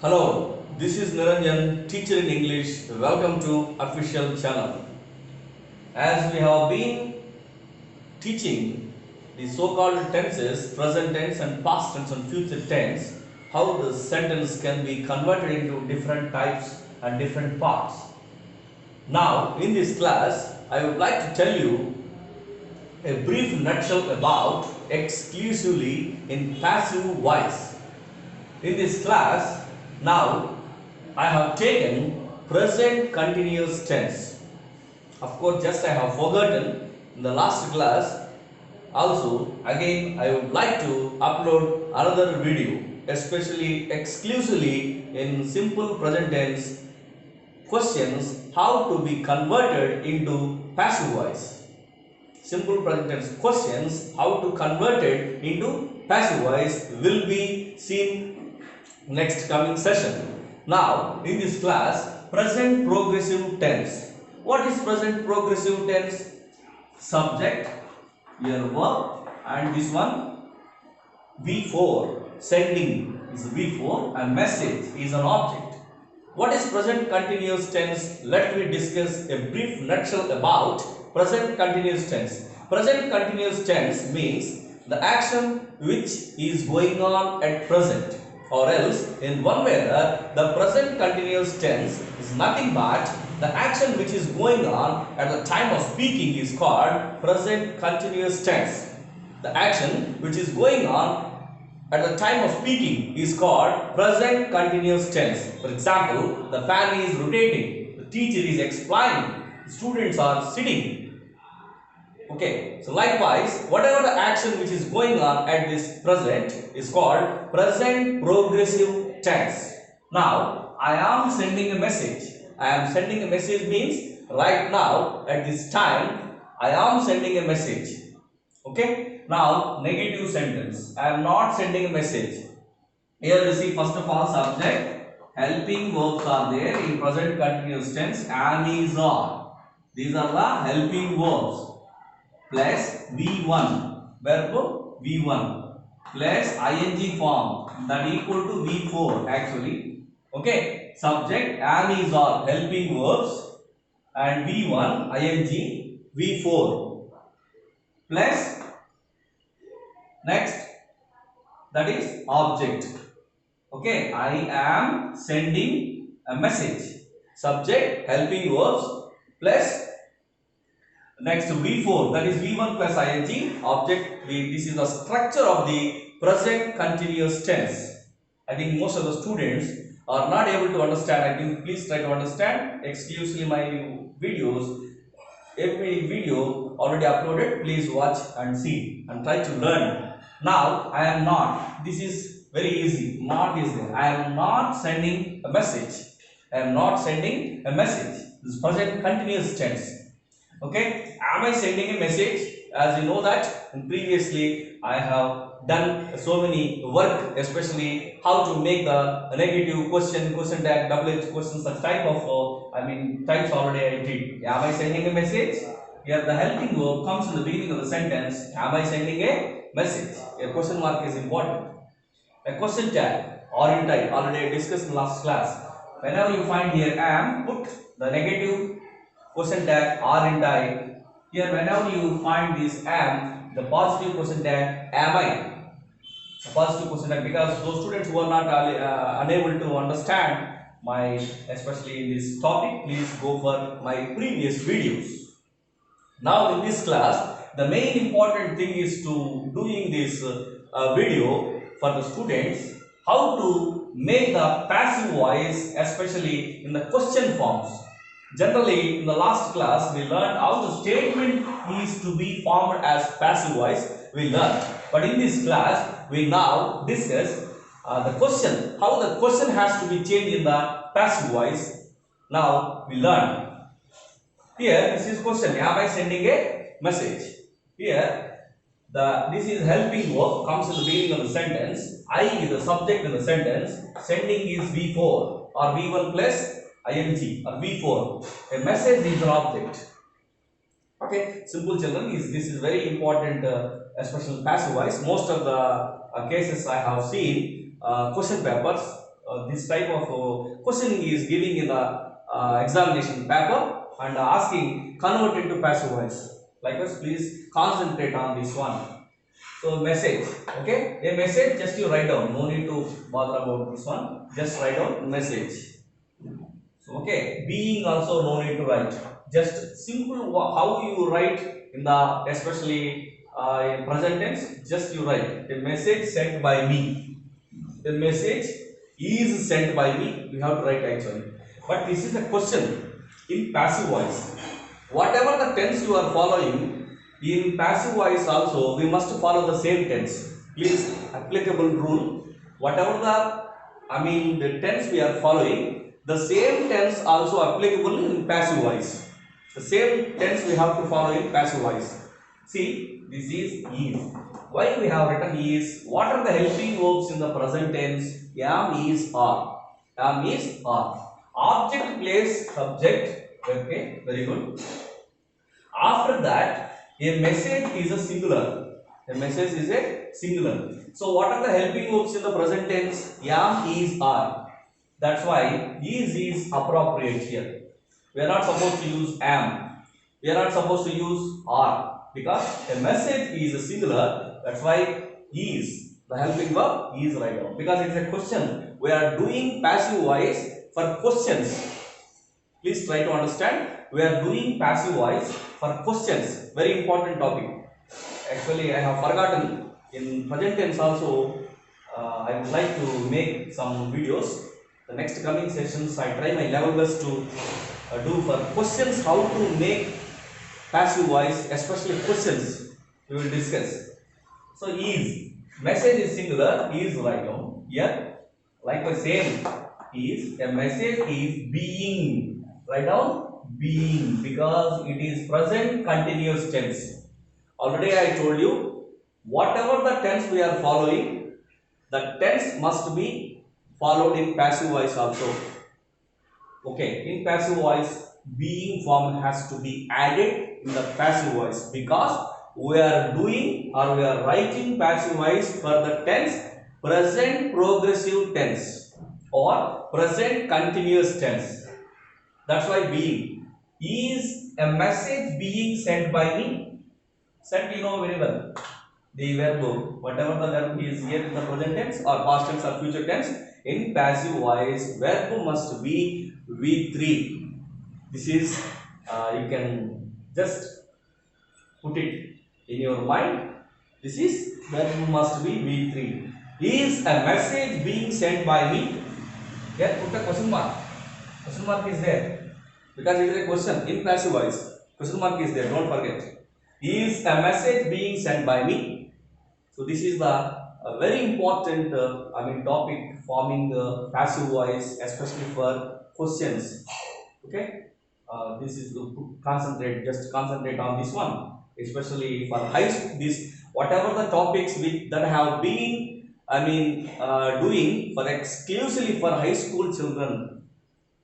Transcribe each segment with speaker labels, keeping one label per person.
Speaker 1: Hello, this is Niranjan, teacher in English. Welcome to official channel. As we have been teaching the so-called tenses, present tense and past tense and future tense, how the sentence can be converted into different types and different parts. Now, in this class, I would like to tell you a brief nutshell about exclusively in passive voice. In this class, now I have taken present continuous tense. Of course, just I have forgotten in the last class. Also, again, I would like to upload another video, especially exclusively in simple present tense questions, how to be converted into passive voice. Simple present tense questions, how to convert it into passive voice will be seen next coming session. Now, in this class, present progressive tense. What is present progressive tense? Subject, your verb, and this one V4. Sending is V4 and message is an object. What is present continuous tense? Let me discuss a brief nutshell about present continuous tense. Present continuous tense means the action which is going on at present, or else in one way or other, the present continuous tense is nothing but the action which is going on at the time of speaking is called present continuous tense. The action which is going on at the time of speaking is called present continuous tense. For example, the fan is rotating, the teacher is explaining, the students are sitting. Okay, so likewise, whatever the action which is going on at this present is called present progressive tense. Now, I am sending a message. I am sending a message means right now at this time I am sending a message. Okay, now negative sentence. I am not sending a message. Here you see, first of all, subject, helping verbs are there in present continuous tense. Am, is, are. These are the helping verbs. Plus V1, verb V1 plus ing form, that equal to V4 actually. Okay, subject am, is, are helping verbs and V1 ing V4 plus next, that is object. Okay, I am sending a message. Subject helping verbs plus next V4, that is V1 plus ing object. This is the structure of the present continuous tense. I think most of the students are not able to understand. I think please try to understand exclusively my videos. Every video already uploaded, please watch and see and try to learn. Now I am not, this is very easy, not is there. I am not sending a message. I am not sending a message. This is present continuous tense. Okay, am I sending a message? As you know that previously I have done so many work, especially how to make the negative question tag, double H question, such type of types already I did. Am I sending a message? Here the helping verb comes in the beginning of the sentence. Am I sending a message? A question mark is important. A question tag or in type already I discussed in last class. Whenever you find here am, put the negative question tag or in type. Here whenever you find this am, the positive question tag am I. The positive question tag, because those students who are not unable to understand my, especially in this topic, please go for my previous videos. Now in this class, the main important thing is to doing this video for the students, how to make the passive voice, especially in the question forms. Generally, in the last class, we learned how the statement is to be formed as passive voice. We learned, but in this class, we now discuss the question, how the question has to be changed in the passive voice. Now we learn. Here, this is question. Am I sending a message? Here, this is helping verb comes in the beginning of the sentence. I is the subject in the sentence. Sending is V4 or V1 plus ing or V4. A message is an object. Okay, simple children, this is very important, especially passive voice. Most of the cases I have seen question papers this type of questioning is giving in the examination paper and asking convert into passive voice. Likewise, please concentrate on this one. So message, okay, a message just you write down. No need to bother about this one. Just write down message. So okay, being also no need to write. Just simple how you write in the especially in present tense. Just you write a message sent by me. The message is sent by me. We have to write actually. But this is a question in passive voice. Whatever the tense you are following, in passive voice also we must follow the same tense. Please, applicable rule. Whatever the tense we are following, the same tense also applicable in passive voice. The same tense we have to follow in passive voice. See, this is. Why we have written is? What are the helping verbs in the present tense? Am, is, are. Am, is, are. Object, place, subject. Okay, very good. After that, a message is a singular. A message is a singular. So, what are the helping verbs in the present tense? Am, is, are. That's why is appropriate here. We are not supposed to use am. We are not supposed to use are, because a message is a singular. That's why is, the helping verb is right now, because it's a question. We are doing passive voice for questions. Please try to understand. We are doing passive voice for questions. Very important topic. Actually, I have forgotten. In present tense also, I would like to make some videos. The next coming sessions, I try my level best to do for questions, how to make passive voice, especially questions we will discuss. So is, message is singular, is right now. Here, likewise same is, a message is being, write down being, because it is present continuous tense. Already I told you, whatever the tense we are following, the tense must be followed in passive voice also. Okay, in passive voice, being form has to be added in the passive voice, because we are doing or we are writing passive voice for the tense present progressive tense or present continuous tense. That's why being. Is a message being sent by me? Sent, you know very well. The verb, whatever the verb is here in the present tense or past tense or future tense, in passive voice, verb must be V3. This is, you can just put it in your mind. This is, verb must be V3. Is a message being sent by me? Here put a question mark. Question mark is there, because it is a question in passive voice. Question mark is there, don't forget. Is a message being sent by me? So this is the very important topic forming the passive voice, especially for questions. Okay, this is to concentrate. Just concentrate on this one, especially for whatever the topics that have been doing for exclusively for high school children,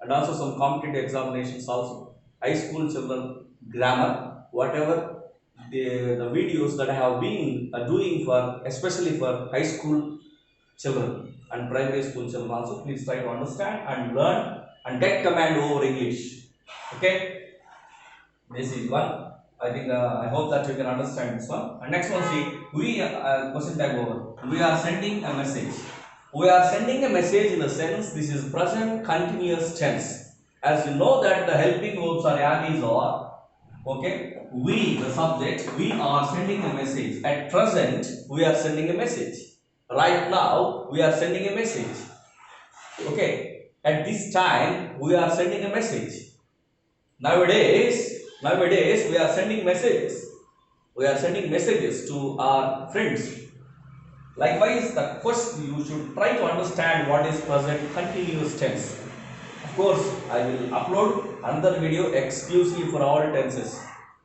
Speaker 1: and also some competitive examinations also. High school children, grammar, whatever the videos that I have been doing for especially for high school children and primary school children also, please try to understand and learn and get command over English. Okay, this is one. I think I hope that you can understand this one. And next one, see, we question tag over. We are sending a message. We are sending a message in the sense this is present continuous tense. As you know that the helping verbs are am, is, or. Okay, we, the subject, we are sending a message. At present, we are sending a message. Right now, we are sending a message. Okay, at this time, we are sending a message. Nowadays, we are sending messages. We are sending messages to our friends. Likewise, the question you should try to understand what is present continuous tense. Of course, I will upload another video exclusively for all tenses.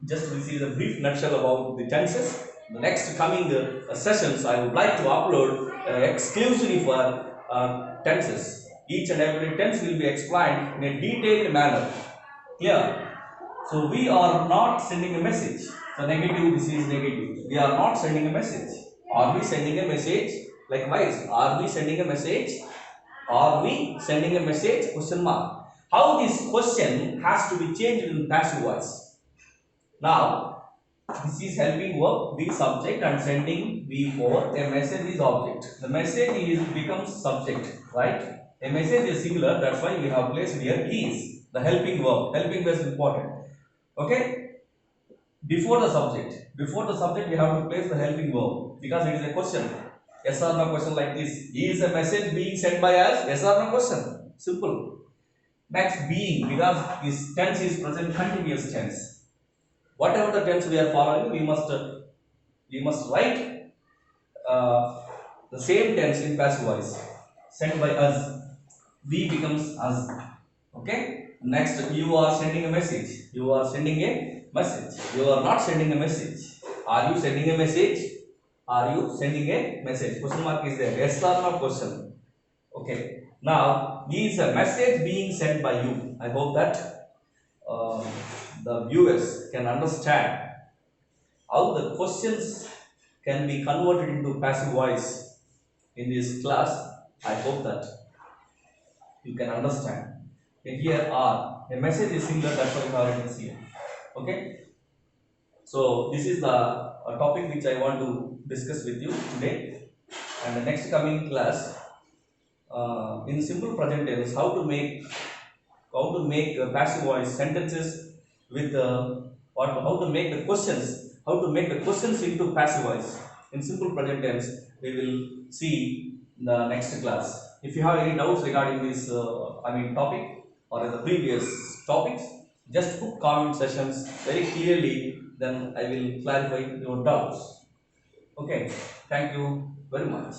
Speaker 1: Just this is a brief nutshell about the tenses. The next coming sessions, I would like to upload exclusively for tenses. Each and every tense will be explained in a detailed manner. Clear? So we are not sending a message. So negative, this is negative. We are not sending a message. Are we sending a message? Likewise, are we sending a message? Are we sending a message? Question mark. How this question has to be changed in passive voice. Now, this is helping verb, be subject, and sending V4. A message is object. The message is becomes subject, right? A message is singular. That's why we have placed here is the helping verb. Helping verb is important. Okay. Before the subject. Before the subject, we have to place the helping verb because it is a question. Yes or no question like this. Is a message being sent by us? Yes or no question. Simple. Next, being, because this tense is present continuous tense. Whatever the tense we are following, we must write the same tense in passive voice. Sent by us. We becomes us. Okay. Next, you are sending a message. You are sending a message. You are not sending a message. Are you sending a message? Are you sending a message? Question mark is there. Yes or no question. Okay. Now, is a message being sent by you? I hope that the viewers can understand how the questions can be converted into passive voice in this class. I hope that you can understand. And here are a message is singular, that's why we have written here. Okay. So this is the topic which I want to discuss with you today. And the next coming class, in simple present tense, how to make passive voice sentences with how to make the questions into passive voice in simple present tense. We will see in the next class. If you have any doubts regarding this, topic or the previous topics, just put comment sessions very clearly. Then I will clarify your doubts. Okay. Thank you very much.